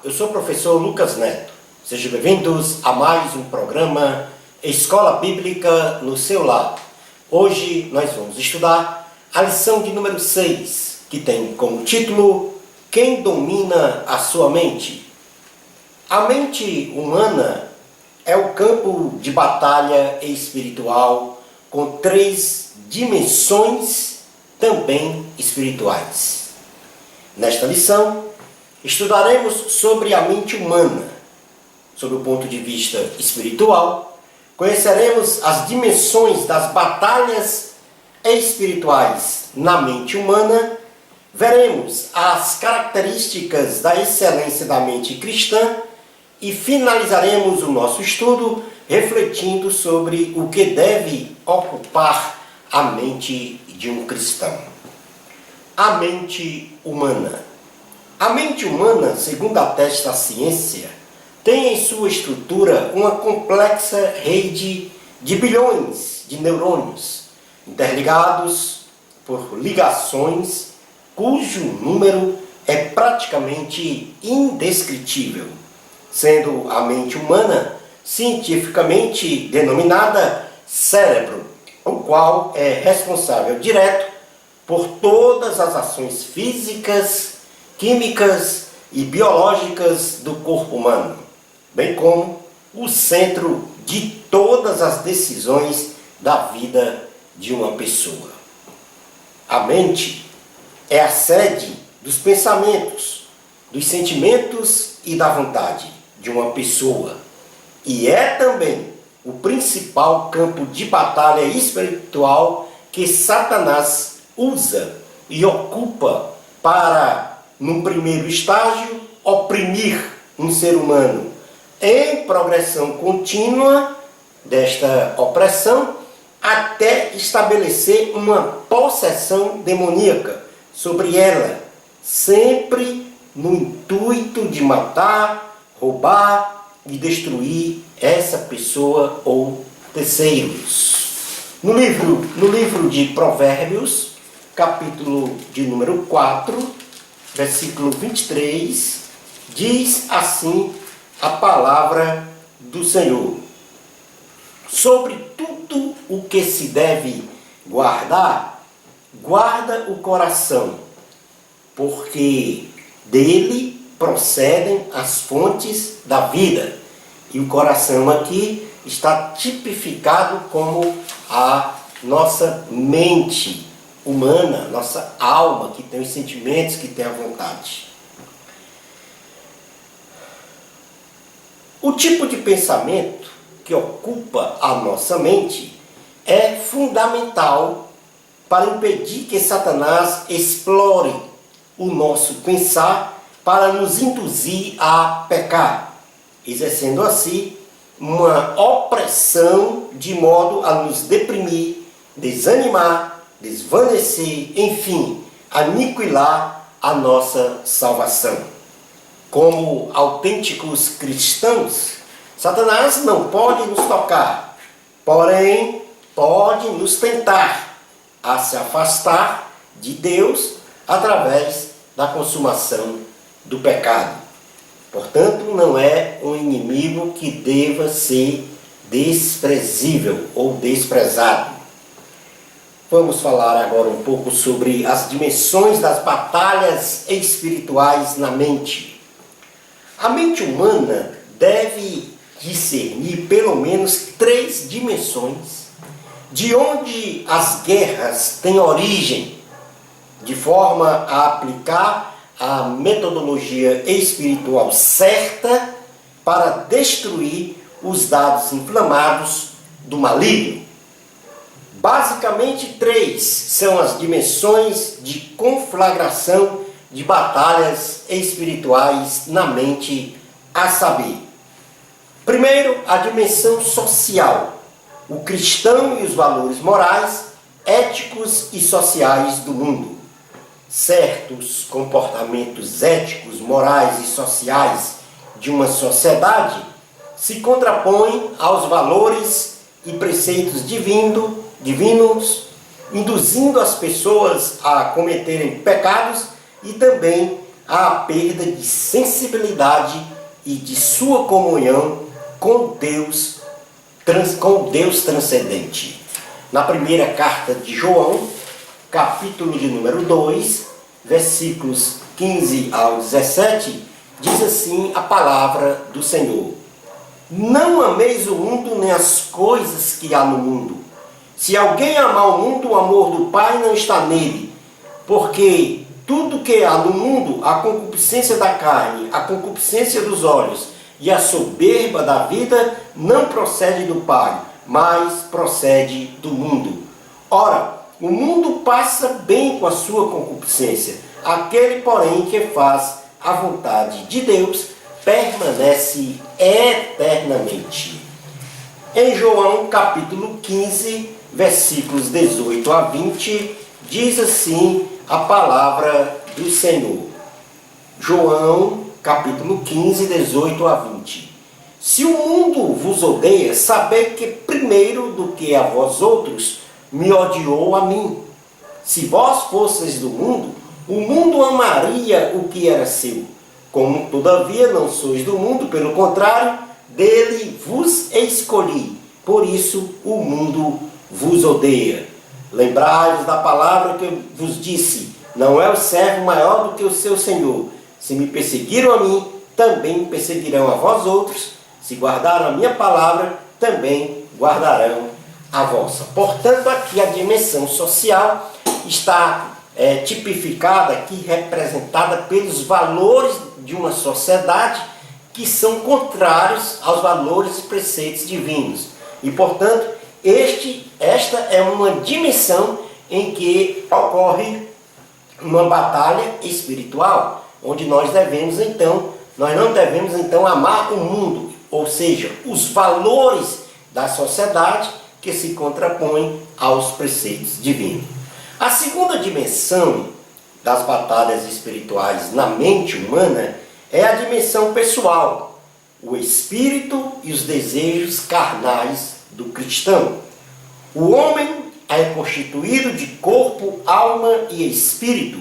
eu sou o professor Lucas Neto. Sejam bem-vindos a mais um programa Escola Bíblica no seu lar. Hoje nós vamos estudar a lição de número 6, que tem como título Quem domina a sua mente? A mente humana é o campo de batalha espiritual com 3 dimensões também espirituais. Nesta lição, estudaremos sobre a mente humana, sob o ponto de vista espiritual. Conheceremos as dimensões das batalhas espirituais na mente humana. Veremos as características da excelência da mente cristã e finalizaremos o nosso estudo refletindo sobre o que deve ocupar a mente de um cristão. A mente humana. A mente humana, segundo atesta a ciência, tem em sua estrutura uma complexa rede de bilhões de neurônios, interligados por ligações cujo número é praticamente indescritível, sendo a mente humana cientificamente denominada cérebro, o qual é responsável direto por todas as ações físicas, químicas e biológicas do corpo humano, bem como o centro de todas as decisões da vida de uma pessoa. A mente é a sede dos pensamentos, dos sentimentos e da vontade de uma pessoa e é também o principal campo de batalha espiritual que Satanás usa e ocupa para, num primeiro estágio, oprimir um ser humano em progressão contínua desta opressão até estabelecer uma possessão demoníaca sobre ela, sempre no intuito de matar, roubar e destruir essa pessoa ou terceiros. No livro de Provérbios, capítulo de número 4, versículo 23, diz assim a palavra do Senhor: sobre tudo o que se deve guardar, guarda o coração, porque dele procedem as fontes da vida. E o coração aqui está tipificado como a nossa mente humana, nossa alma, que tem os sentimentos, que tem a vontade. O tipo de pensamento que ocupa a nossa mente é fundamental para impedir que Satanás explore o nosso pensar para nos induzir a pecar, exercendo assim uma opressão de modo a nos deprimir, desanimar, desvanecer, enfim, aniquilar a nossa salvação. Como autênticos cristãos, Satanás não pode nos tocar, porém pode nos tentar a se afastar de Deus através da consumação do pecado. Portanto, não é um inimigo que deva ser desprezível ou desprezado. Vamos falar agora um pouco sobre as dimensões das batalhas espirituais na mente. A mente humana deve discernir pelo menos 3 dimensões de onde as guerras têm origem, de forma a aplicar a metodologia espiritual certa para destruir os dados inflamados do maligno. Basicamente 3 são as dimensões de conflagração de batalhas espirituais na mente, a saber: primeiro, a dimensão social, o cristão e os valores morais, éticos e sociais do mundo. Certos comportamentos éticos, morais e sociais de uma sociedade se contrapõem aos valores e preceitos divinos, induzindo as pessoas a cometerem pecados e também à perda de sensibilidade e de sua comunhão com Deus transcendente. Na primeira carta de João, capítulo de número 2, versículos 15 ao 17, diz assim a palavra do Senhor: Não ameis o mundo nem as coisas que há no mundo. Se alguém amar o mundo, o amor do Pai não está nele. Porque tudo que há no mundo, a concupiscência da carne, a concupiscência dos olhos e a soberba da vida, não procede do Pai, mas procede do mundo. Ora, o mundo passa bem com a sua concupiscência. Aquele, porém, que faz a vontade de Deus, permanece eternamente. Em João capítulo 15, versículos 18 a 20, diz assim a palavra do Senhor. João capítulo 15, 18 a 20. Se o mundo vos odeia, sabei que primeiro do que a vós outros me odiou a mim. Se vós fosseis do mundo, o mundo amaria o que era seu. Como todavia não sois do mundo, pelo contrário, dele vos escolhi. Por isso o mundo vos odeia. Lembrai-vos da palavra que eu vos disse: não é o servo maior do que o seu senhor. Se me perseguiram a mim, também perseguirão a vós outros. Se guardaram a minha palavra, também guardarão a vossa. Portanto, aqui a dimensão social está tipificada aqui, representada pelos valores de uma sociedade que são contrários aos valores e preceitos divinos. E, portanto, esta é uma dimensão em que ocorre uma batalha espiritual, onde nós não devemos então amar o mundo, ou seja, os valores da sociedade que se contrapõem aos preceitos divinos. A segunda dimensão das batalhas espirituais na mente humana é a dimensão pessoal, o espírito e os desejos carnais do cristão. O homem é constituído de corpo, alma e espírito,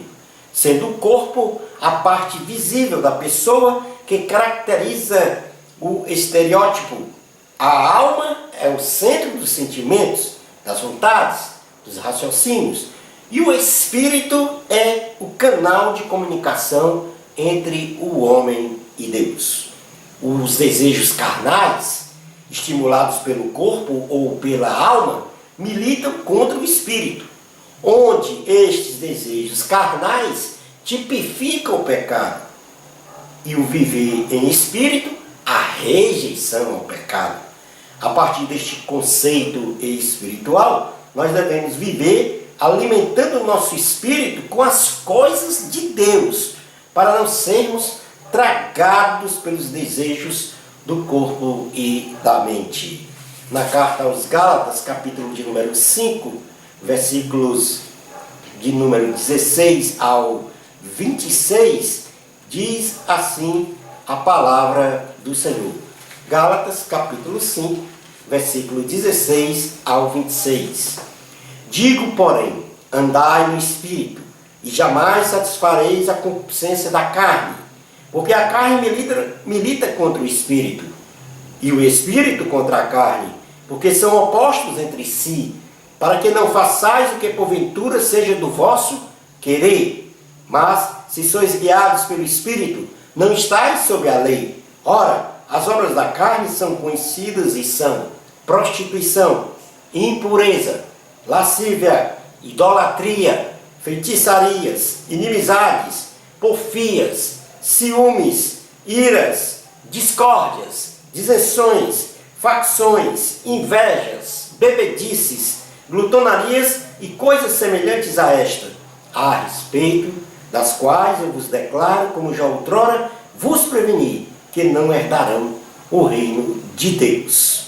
sendo o corpo a parte visível da pessoa que caracteriza o estereótipo. A alma é o centro dos sentimentos, das vontades, dos raciocínios. E o espírito é o canal de comunicação entre o homem e Deus. Os desejos carnais, estimulados pelo corpo ou pela alma, militam contra o espírito, onde estes desejos carnais tipificam o pecado. E o viver em espírito, a rejeição ao pecado. A partir deste conceito espiritual, nós devemos viver alimentando o nosso espírito com as coisas de Deus, para não sermos tragados pelos desejos do corpo e da mente. Na carta aos Gálatas, capítulo de número 5, versículos de número 16 ao 26, diz assim a palavra do Senhor. Gálatas, capítulo 5, versículo 16 ao 26. Digo, porém, andai no Espírito, e jamais satisfareis a concupiscência da carne, porque a carne milita contra o Espírito, e o Espírito contra a carne, porque são opostos entre si, para que não façais o que porventura seja do vosso querer. Mas, se sois guiados pelo Espírito, não estáis sob a lei. Ora, as obras da carne são conhecidas e são prostituição, impureza, lascívia, idolatria, feitiçarias, inimizades, porfias, ciúmes, iras, discórdias, dissensões, facções, invejas, bebedices, glutonarias e coisas semelhantes a esta, a respeito das quais eu vos declaro, como já outrora vos preveni, que não herdarão o reino de Deus.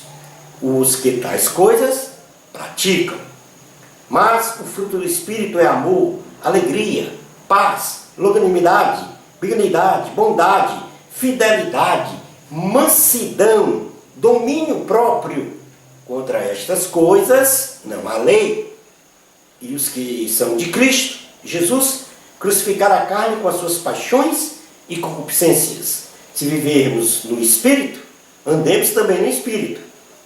Os que tais coisas praticam. Mas o fruto do Espírito é amor, alegria, paz, longanimidade, benignidade, bondade, fidelidade, mansidão, domínio próprio. Contra estas coisas não há lei. E os que são de Cristo Jesus crucificar a carne com as suas paixões e concupiscências. Se vivermos no Espírito, andemos também no Espírito.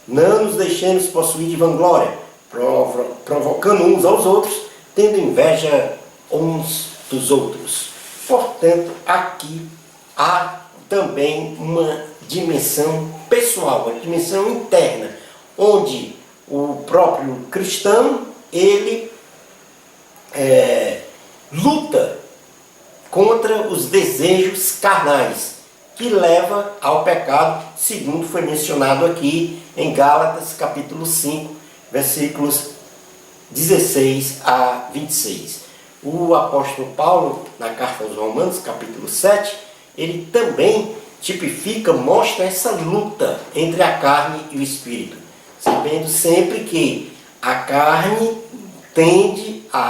Não nos deixemos possuir de vanglória, provocando uns aos outros, tendo inveja uns dos outros. Portanto, aqui há também uma dimensão pessoal, uma dimensão interna, onde o próprio cristão, ele luta contra os desejos carnais, que leva ao pecado, segundo foi mencionado aqui em Gálatas, capítulo 5, versículos 16 a 26. O apóstolo Paulo, na carta aos Romanos, capítulo 7, ele também tipifica, mostra essa luta entre a carne e o espírito, sabendo sempre que a carne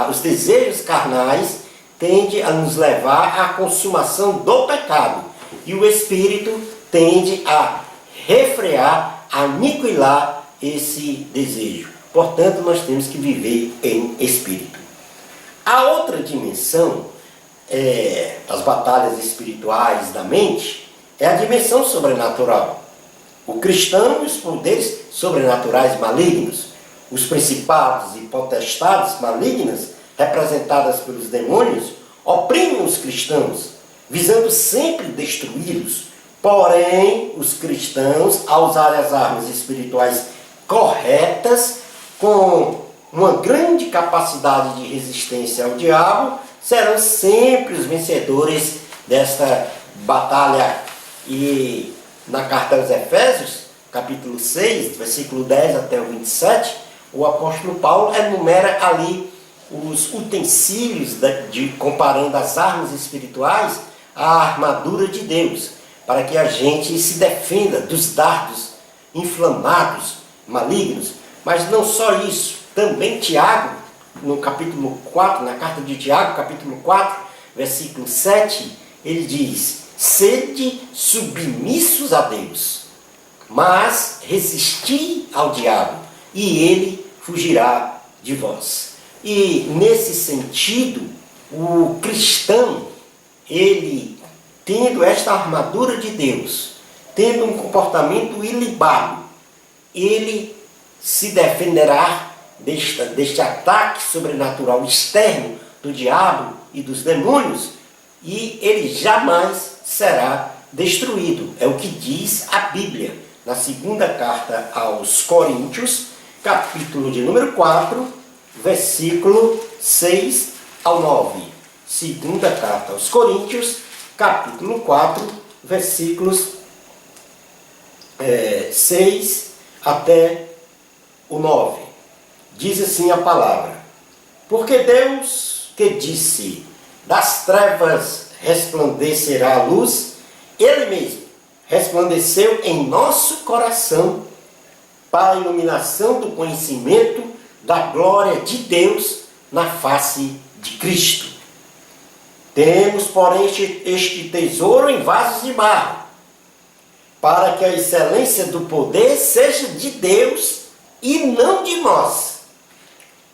os desejos carnais tende a nos levar à consumação do pecado, e o espírito tende a refrear, a aniquilar esse desejo. Portanto, nós temos que viver em espírito. A outra dimensão das batalhas espirituais da mente é a dimensão sobrenatural. O cristão e os poderes sobrenaturais malignos, os principados e potestades malignas representadas pelos demônios, oprimem os cristãos, visando sempre destruí-los. Porém, os cristãos, ao usar as armas espirituais corretas, com uma grande capacidade de resistência ao diabo, serão sempre os vencedores desta batalha. E na carta aos Efésios, capítulo 6, versículo 10 até o 27, o apóstolo Paulo enumera ali os utensílios, comparando as armas espirituais à armadura de Deus, para que a gente se defenda dos dardos inflamados, malignos. Mas não só isso, também Tiago, no capítulo 4, na carta de Tiago, capítulo 4, versículo 7, ele diz: sede submissos a Deus, mas resisti ao diabo, e ele fugirá de vós. E nesse sentido, o cristão, ele tendo esta armadura de Deus, tendo um comportamento ilibado, ele se defenderá deste ataque sobrenatural externo do diabo e dos demônios, e ele jamais será destruído. É o que diz a Bíblia, na segunda carta aos Coríntios, capítulo de número 4, versículo 6 ao 9. Segunda carta aos Coríntios, capítulo 4, versículos 6 até o 9. Diz assim a palavra: porque Deus, que disse, das trevas resplandecerá a luz, Ele mesmo resplandeceu em nosso coração para a iluminação do conhecimento da glória de Deus na face de Cristo. Temos, porém, este tesouro em vasos de barro, para que a excelência do poder seja de Deus e não de nós.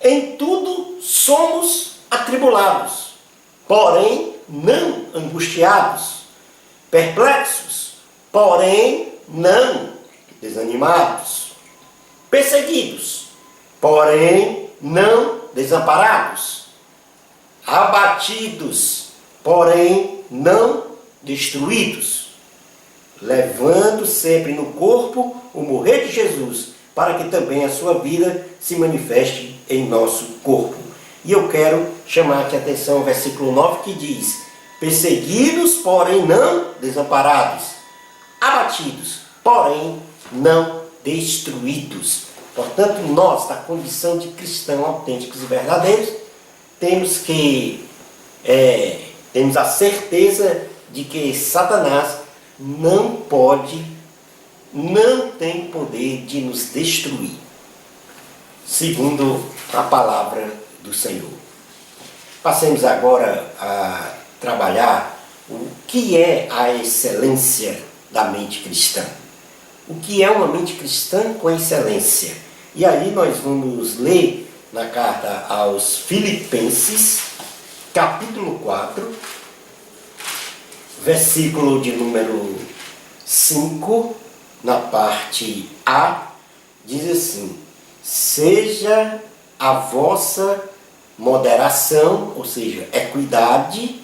Em tudo somos atribulados, porém não angustiados, perplexos, porém não desanimados, perseguidos, porém não desamparados, abatidos, porém não destruídos, levando sempre no corpo o morrer de Jesus, para que também a sua vida se manifeste em nosso corpo. E eu quero chamar aqui a atenção ao versículo 9, que diz: perseguidos, porém não desamparados, abatidos, porém não destruídos. Portanto, nós, da condição de cristãos autênticos e verdadeiros, temos a certeza de que Satanás não tem poder de nos destruir, segundo a palavra do Senhor. Passemos agora a trabalhar o que é a excelência da mente cristã. O que é uma mente cristã com excelência? E aí nós vamos ler na carta aos Filipenses, capítulo 4, versículo de número 5, na parte A, diz assim: seja a vossa moderação, ou seja, equidade,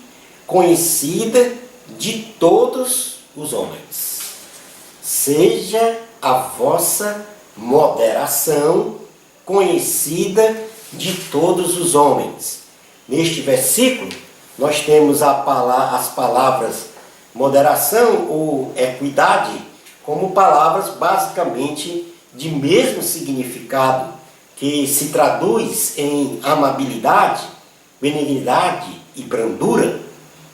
conhecida de todos os homens. Seja a vossa moderação conhecida de todos os homens. Neste versículo, nós temos as palavras moderação ou equidade como palavras basicamente de mesmo significado, que se traduz em amabilidade, benignidade e brandura.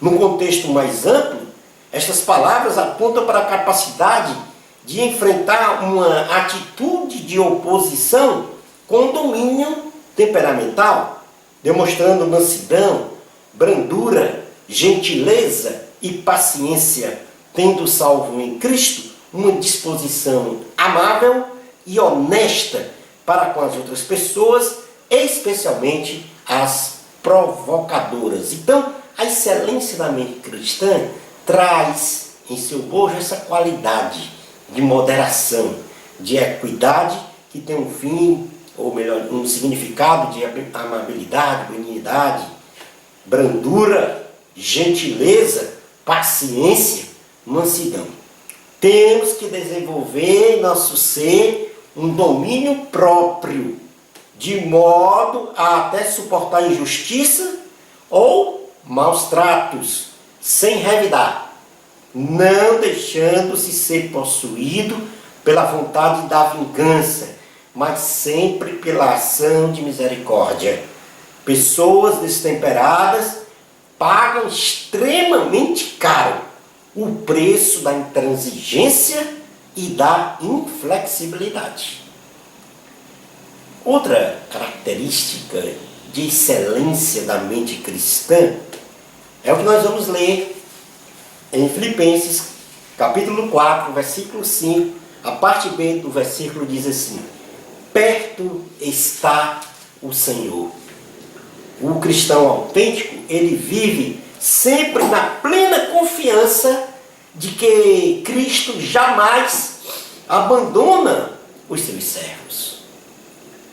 No contexto mais amplo, estas palavras apontam para a capacidade de enfrentar uma atitude de oposição com domínio temperamental, demonstrando mansidão, brandura, gentileza e paciência, tendo salvo em Cristo uma disposição amável e honesta para com as outras pessoas, especialmente as provocadoras. Então, a excelência da mente cristã traz em seu bojo essa qualidade de moderação, de equidade, que tem um fim, ou melhor, um significado de amabilidade, benignidade, brandura, gentileza, paciência, mansidão. Temos que desenvolver em nosso ser um domínio próprio, de modo a até suportar injustiça ou maus tratos, sem revidar, não deixando-se ser possuído pela vontade da vingança, mas sempre pela ação de misericórdia. Pessoas destemperadas pagam extremamente caro o preço da intransigência e da inflexibilidade. Outra característica de excelência da mente cristã é o que nós vamos ler em Filipenses, capítulo 4, versículo 5, a parte B do versículo diz assim: perto está o Senhor. O cristão autêntico, ele vive sempre na plena confiança de que Cristo jamais abandona os seus servos.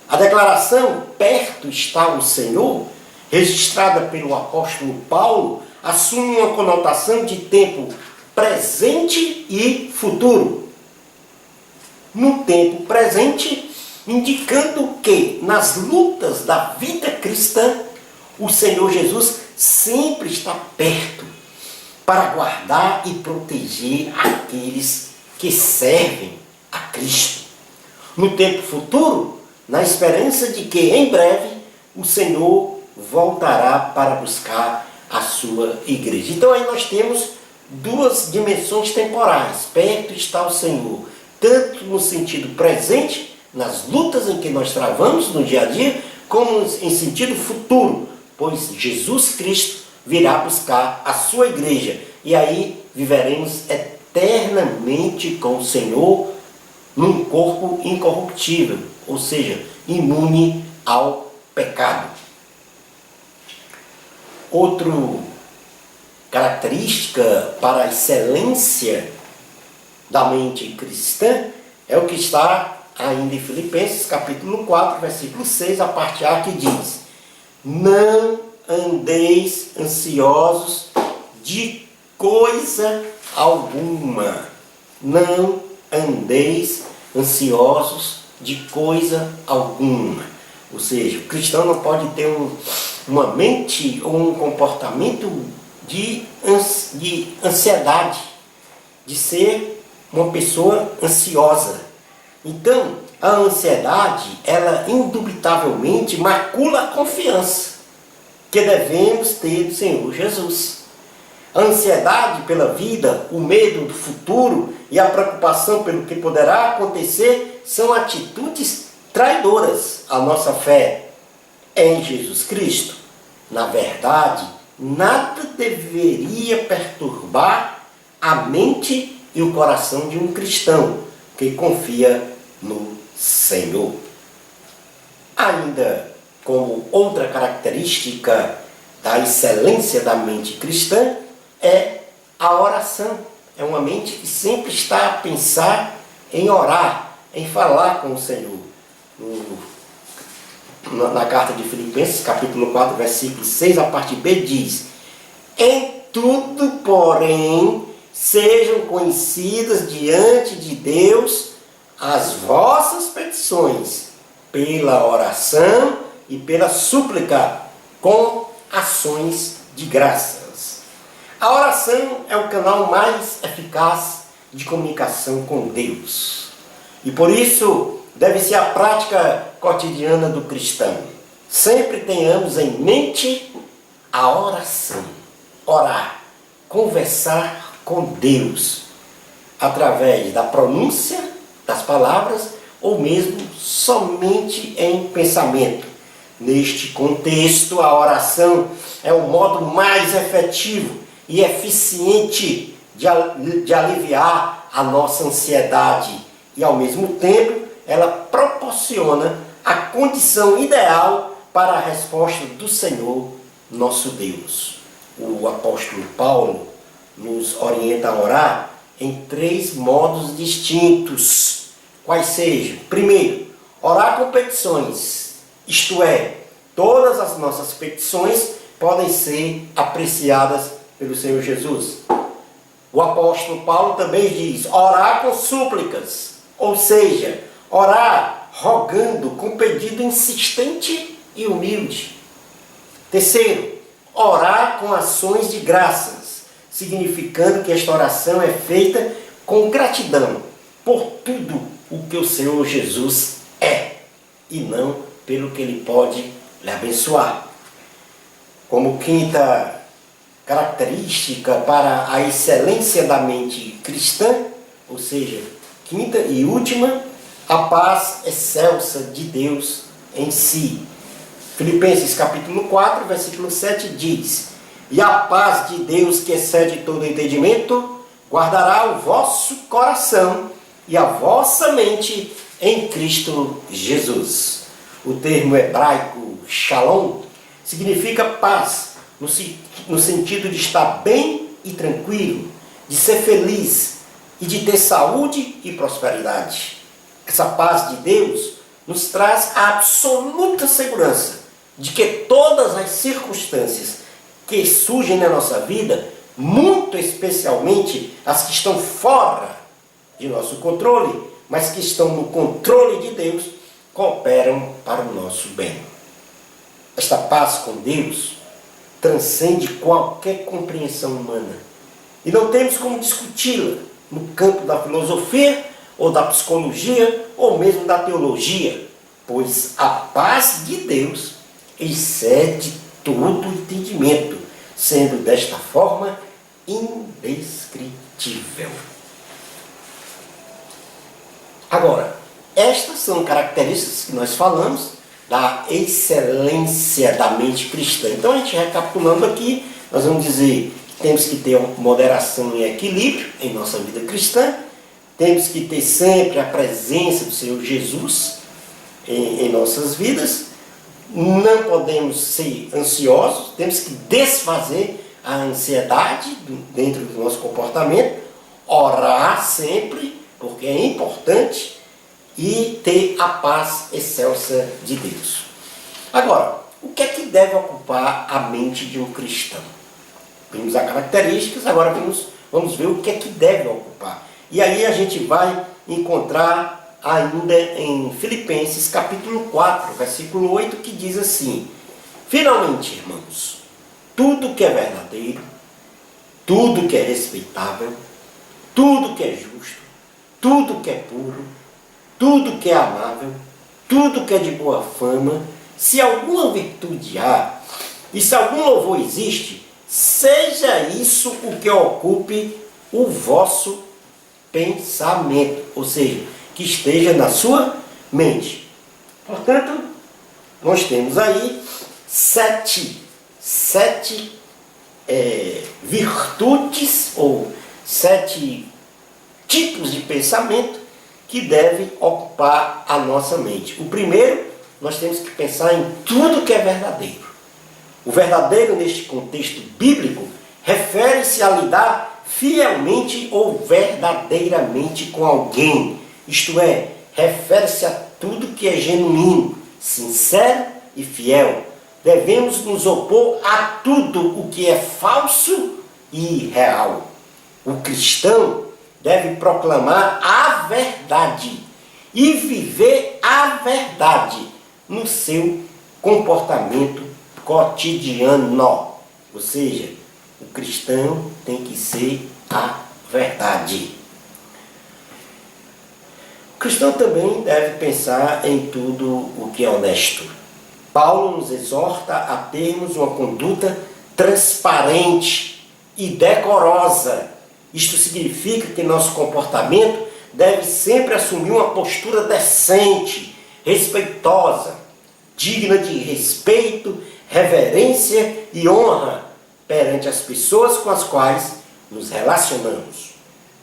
A declaração perto está o Senhor, registrada pelo apóstolo Paulo, assume uma conotação de tempo presente e futuro. No tempo presente, indicando que nas lutas da vida cristã, o Senhor Jesus sempre está perto para guardar e proteger aqueles que servem a Cristo. No tempo futuro, na esperança de que em breve o Senhor voltará para buscar a sua igreja. Então aí nós temos duas dimensões temporais. Perto está o Senhor, tanto no sentido presente, nas lutas em que nós travamos no dia a dia, como em sentido futuro, pois Jesus Cristo virá buscar a sua igreja. E aí viveremos eternamente com o Senhor num corpo incorruptível, ou seja, imune ao pecado. Outra característica para a excelência da mente cristã é o que está ainda em Filipenses, capítulo 4, versículo 6, a parte A, que diz: não andeis ansiosos de coisa alguma. Não andeis ansiosos de coisa alguma. Ou seja, o cristão não pode ter uma mente ou um comportamento de ansiedade, de ser uma pessoa ansiosa. Então, a ansiedade, ela indubitavelmente macula a confiança que devemos ter no Senhor Jesus. A ansiedade pela vida, o medo do futuro e a preocupação pelo que poderá acontecer são atitudes traidoras à nossa fé em Jesus Cristo. Na verdade, nada deveria perturbar a mente e o coração de um cristão que confia no Senhor. Ainda como outra característica da excelência da mente cristã é a oração. É uma mente que sempre está a pensar em orar, em falar com o Senhor. Na carta de Filipenses, capítulo 4, versículo 6, a parte B diz: em tudo, porém, sejam conhecidas diante de Deus as vossas petições, pela oração e pela súplica, com ações de graças. A oração é o canal mais eficaz de comunicação com Deus. E por isso deve ser a prática cotidiana do cristão. Sempre tenhamos em mente a oração. Orar, conversar com Deus, através da pronúncia das palavras ou mesmo somente em pensamento. Neste contexto, a oração é o modo mais efetivo e eficiente de aliviar a nossa ansiedade e, ao mesmo tempo, ela proporciona a condição ideal para a resposta do Senhor, nosso Deus. O apóstolo Paulo nos orienta a orar em 3 modos distintos, quais sejam: primeiro, orar com petições, isto é, todas as nossas petições podem ser apreciadas pelo Senhor Jesus. O apóstolo Paulo também diz: orar com súplicas, ou seja, orar rogando com pedido insistente e humilde. Terceiro, orar com ações de graças, significando que esta oração é feita com gratidão por tudo o que o Senhor Jesus é, e não pelo que Ele pode lhe abençoar. Como quinta característica para a excelência da mente cristã, ou seja, quinta e última, a paz excelsa de Deus em si. Filipenses capítulo 4, versículo 7 diz: e a paz de Deus, que excede todo entendimento, guardará o vosso coração e a vossa mente em Cristo Jesus. O termo hebraico shalom significa paz, no sentido de estar bem e tranquilo, de ser feliz e de ter saúde e prosperidade. Essa paz de Deus nos traz a absoluta segurança de que todas as circunstâncias que surgem na nossa vida, muito especialmente as que estão fora de nosso controle, mas que estão no controle de Deus, cooperam para o nosso bem. Esta paz com Deus transcende qualquer compreensão humana. E não temos como discuti-la no campo da filosofia, ou da psicologia, ou mesmo da teologia, pois a paz de Deus excede todo entendimento, sendo desta forma indescritível. Agora, estas são características que nós falamos da excelência da mente cristã. Então, a gente recapitulando aqui, nós vamos dizer que temos que ter moderação e equilíbrio em nossa vida cristã, temos que ter sempre a presença do Senhor Jesus em nossas vidas, não podemos ser ansiosos, temos que desfazer a ansiedade dentro do nosso comportamento, orar sempre, porque é importante, e ter a paz excelsa de Deus. Agora, o que é que deve ocupar a mente de um cristão? Vimos as características, agora vamos ver o que é que deve ocupar. E aí a gente vai encontrar ainda em Filipenses capítulo 4, versículo 8, que diz assim: finalmente, irmãos, tudo que é verdadeiro, tudo que é respeitável, tudo que é justo, tudo que é puro, tudo que é amável, tudo que é de boa fama, se alguma virtude há, e se algum louvor existe, seja isso o que ocupe o vosso pensamento, ou seja, que esteja na sua mente. Portanto, nós temos aí sete virtudes, ou 7 tipos de pensamento que devem ocupar a nossa mente. O primeiro, nós temos que pensar em tudo que é verdadeiro. O verdadeiro, neste contexto bíblico, refere-se a lidar fielmente ou verdadeiramente com alguém. Isto é, refere-se a tudo que é genuíno, sincero e fiel. Devemos nos opor a tudo o que é falso e irreal. O cristão deve proclamar a verdade e viver a verdade no seu comportamento cotidiano. Ou seja, o cristão tem que ser a verdade. O cristão também deve pensar em tudo o que é honesto. Paulo nos exorta a termos uma conduta transparente e decorosa. Isto significa que nosso comportamento deve sempre assumir uma postura decente, respeitosa, digna de respeito, reverência e honra perante as pessoas com as quais nos relacionamos.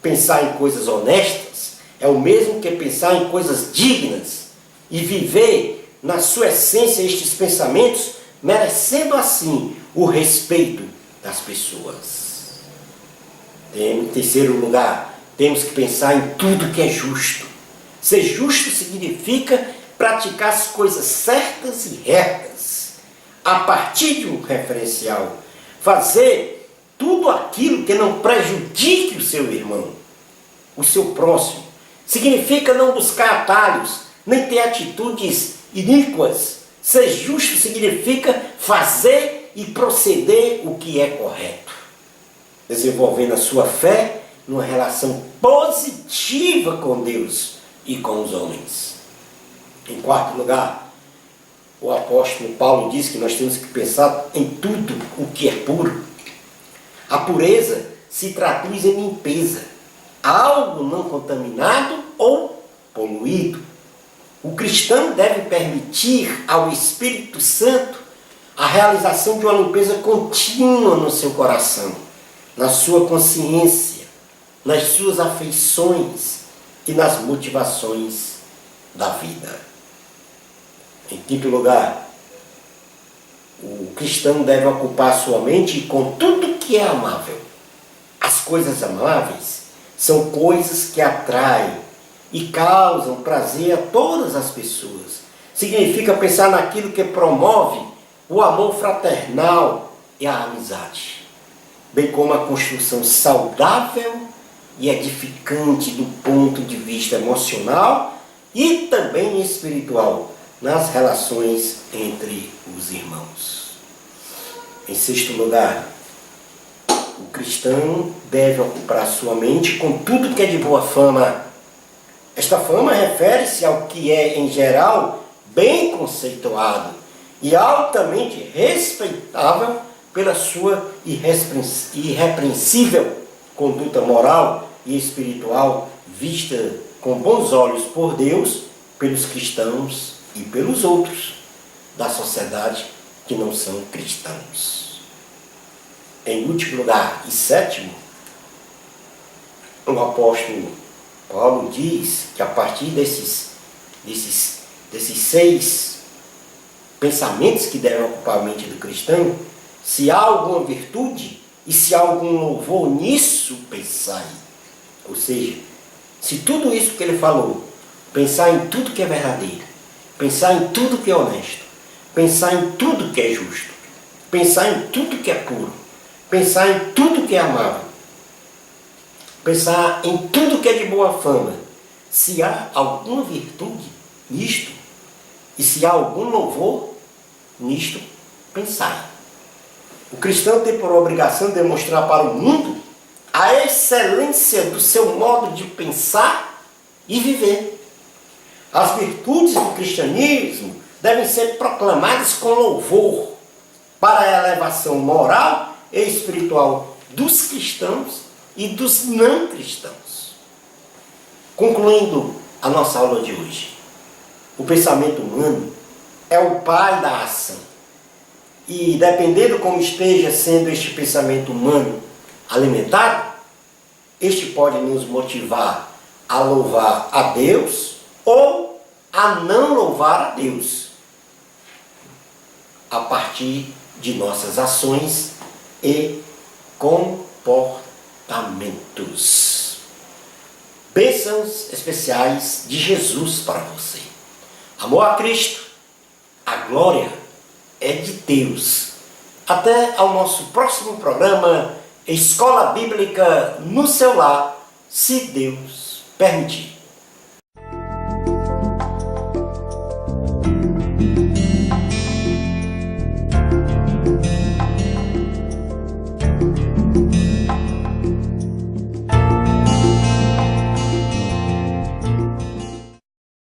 Pensar em coisas honestas é o mesmo que pensar em coisas dignas e viver na sua essência estes pensamentos, merecendo assim o respeito das pessoas. Em terceiro lugar, temos que pensar em tudo que é justo. Ser justo significa praticar as coisas certas e retas, a partir de um referencial. Fazer tudo aquilo que não prejudique o seu irmão, o seu próximo. Significa não buscar atalhos, nem ter atitudes iníquas. Ser justo significa fazer e proceder o que é correto, desenvolvendo a sua fé numa relação positiva com Deus e com os homens. Em quarto lugar, o apóstolo Paulo diz que nós temos que pensar em tudo o que é puro. A pureza se traduz em limpeza, algo não contaminado ou poluído. O cristão deve permitir ao Espírito Santo a realização de uma limpeza contínua no seu coração, na sua consciência, nas suas afeições e nas motivações da vida. Em quinto lugar, o cristão deve ocupar sua mente com tudo que é amável. As coisas amáveis são coisas que atraem e causam prazer a todas as pessoas. Significa pensar naquilo que promove o amor fraternal e a amizade, bem como a construção saudável e edificante do ponto de vista emocional e também espiritual nas relações entre os irmãos. Em sexto lugar, o cristão deve ocupar sua mente com tudo que é de boa fama. Esta fama refere-se ao que é, em geral, bem conceituado e altamente respeitável pela sua irrepreensível conduta moral e espiritual, vista com bons olhos por Deus, pelos cristãos e pelos outros da sociedade que não são cristãos. Em último lugar e sétimo, o apóstolo Paulo diz que a partir desses 6 pensamentos que devem ocupar a mente do cristão, se há alguma virtude e se há algum louvor nisso, pensai. Ou seja, se tudo isso que ele falou, pensar em tudo que é verdadeiro, pensar em tudo que é honesto, pensar em tudo que é justo, pensar em tudo que é puro, pensar em tudo que é amável, pensar em tudo que é de boa fama, se há alguma virtude nisto e se há algum louvor nisto, pensai. O cristão tem por obrigação demonstrar para o mundo a excelência do seu modo de pensar e viver. As virtudes do cristianismo devem ser proclamadas com louvor para a elevação moral e espiritual dos cristãos e dos não cristãos. Concluindo a nossa aula de hoje, o pensamento humano é o pai da ação. E dependendo como esteja sendo este pensamento humano alimentado, este pode nos motivar a louvar a Deus ou a não louvar a Deus, a partir de nossas ações e comportamentos. Bênçãos especiais de Jesus para você. Amor a Cristo, a glória é de Deus. Até ao nosso próximo programa, Escola Bíblica no seu lar, se Deus permitir.